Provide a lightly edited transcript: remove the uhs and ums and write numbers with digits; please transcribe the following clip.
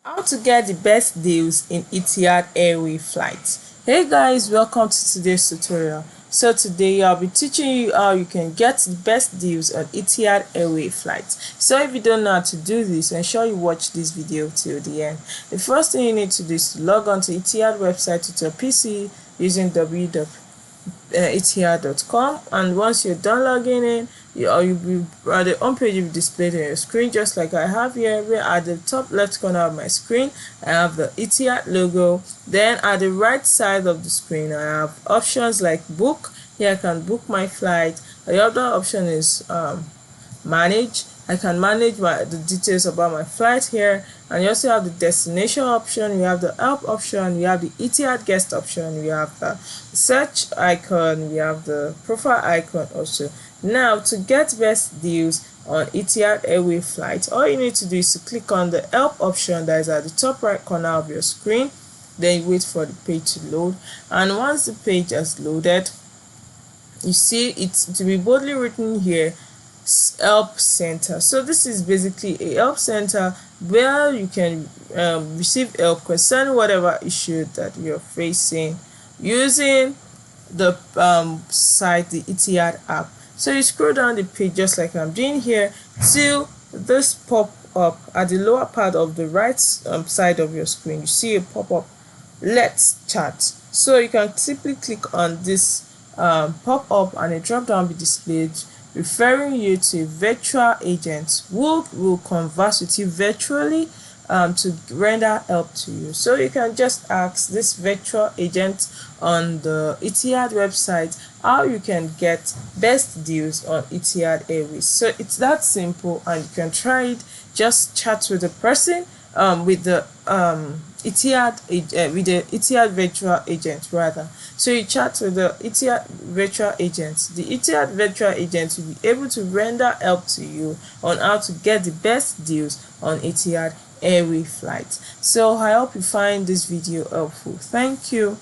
How to get the best deals in Etihad Airway Flight. Hey guys, welcome to today's tutorial. So today I'll be teaching you how you can get the best deals on Etihad Airway Flight. So if you don't know how to do this, ensure you watch this video till the end. The first thing you need to do is to log on to Etihad website with your PC using www.etihad.com, and once you're done logging in, the home page will be displayed on your screen just like I have here. Where at the top left corner of my screen I have the Etihad logo. Then at the right side of the screen I have options like book. Here I can book my flight. The other option is manage. I can manage the details about my flight here, and you also have the destination option, we have the help option, we have the Etihad guest option, we have the search icon, we have the profile icon also. Now, to get best deals on Etihad Airway Flight, all you need to do is to click on the help option that is at the top right corner of your screen. Then you wait for the page to load, and once the page has loaded, you see it to be boldly written here, help center. So this is basically a help center where you can receive help concerning whatever issue that you're facing using the site, the Etihad app. So you scroll down the page just like I'm doing here till this pop up at the lower part of the right side of your screen. You see a pop-up, let's chat. So you can simply click on this pop-up and a drop down will be displayed referring you to a virtual agent who will converse with you virtually to render help to you. So you can just ask this virtual agent on the Etihad website how you can get best deals on Etihad Airways. So it's that simple, and you can try it. Just chat with the person with the Etihad virtual agent rather. So you chat with the Etihad virtual agent. The Etihad virtual agent will be able to render help to you on how to get the best deals on Etihad Airway Flight. So I hope you find this video helpful. Thank you.